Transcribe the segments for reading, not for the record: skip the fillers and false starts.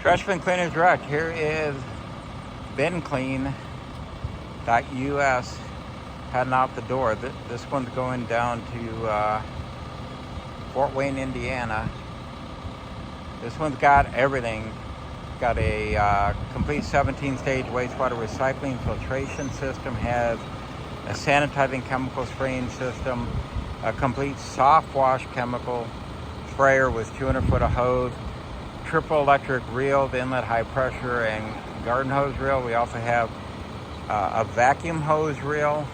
Trash bin Cleaners Direct. Here is binclean.us heading out the door. This one's going down to Fort Wayne, Indiana. This one's got everything. Got a complete 17-stage wastewater recycling filtration system, has a sanitizing chemical spraying system, a complete soft wash chemical sprayer with 200 foot of hose, triple electric reel, inlet high pressure and garden hose reel. We also have a vacuum hose reel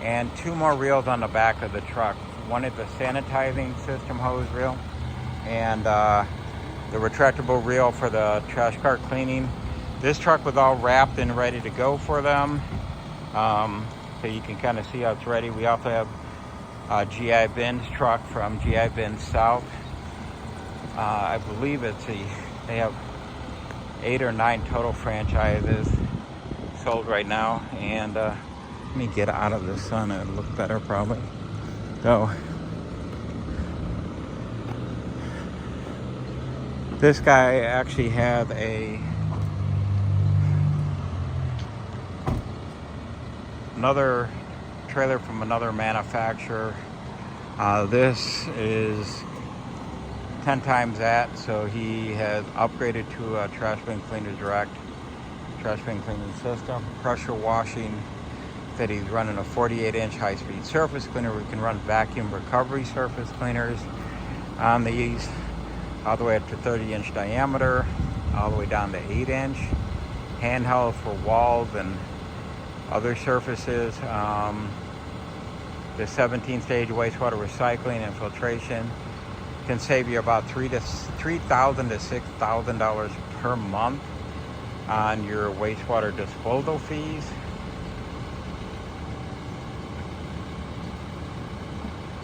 and two more reels on the back of the truck. One is the sanitizing system hose reel and the retractable reel for the trash cart cleaning. This truck was all wrapped and ready to go for them. So you can kind of see how it's ready. We also have a GI Bins truck from GI Bins South. I believe they have 8 or 9 total franchises sold right now. And let me get out of the sun, it'll look better probably. So this guy actually had another trailer from another manufacturer. This is 10 times that, so he has upgraded to a Trash Bin Cleaners Direct trash bin cleaning system, pressure washing, that he's running a 48-inch high-speed surface cleaner. We can run vacuum recovery surface cleaners on these all the way up to 30-inch diameter, all the way down to 8-inch. Handheld for walls and other surfaces. The 17-stage wastewater recycling and filtration can save you about $3,000 to $6,000 per month on your wastewater disposal fees.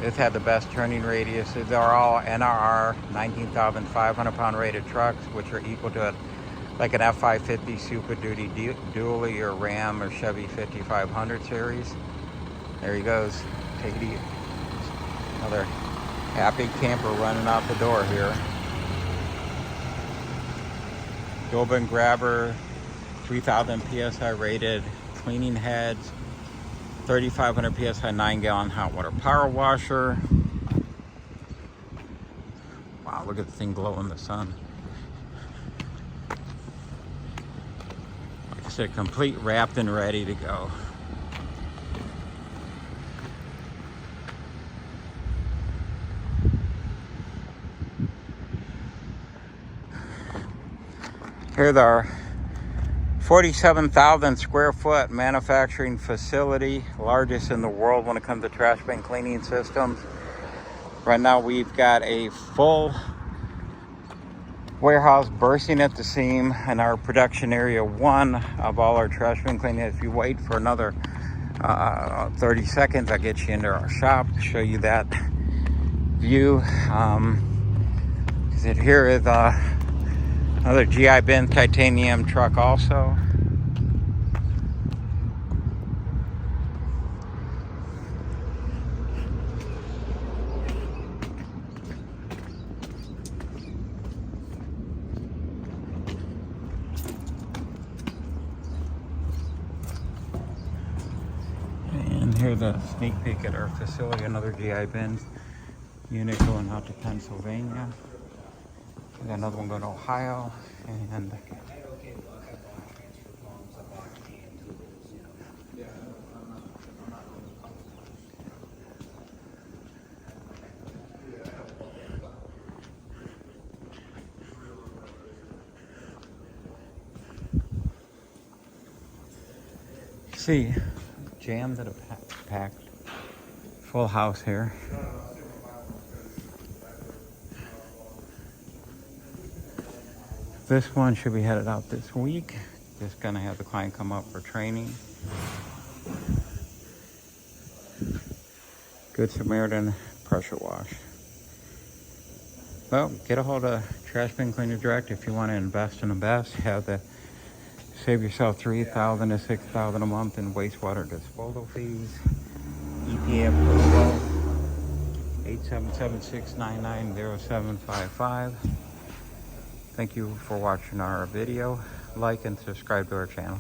This had the best turning radius. These are all NRR 19,500 pound rated trucks, which are equal to like an F550 Super Duty Dually or Ram or Chevy 5500 series. There he goes. Take it easy. Another happy camper running out the door here. Dual bin grabber, 3,000 PSI rated cleaning heads, 3,500 PSI 9-gallon hot water power washer. Wow, look at the thing glow in the sun. Like I said, complete, wrapped and ready to go. Here's our 47,000 square foot manufacturing facility, largest in the world when it comes to trash bin cleaning systems. Right now we've got a full warehouse bursting at the seam in our production area 1 of all our trash bin cleaning. If you wait for another 30 seconds, I'll get you into our shop to show you that view. Here is another GI Bin titanium truck also. And here's a sneak peek at our facility, another GI Bin unit going out to Pennsylvania. We got another one going to Ohio, and see, jammed at a packed full house here. This one should be headed out this week. Just gonna have the client come up for training. Good Samaritan pressure wash. Well, get a hold of Trash Bin Cleaners Direct if you want to invest in the best. Have the save yourself $3,000 to $6,000 a month in wastewater disposal fees. EPA approval. 877-699-0755. Thank you for watching our video. Like and subscribe to our channel.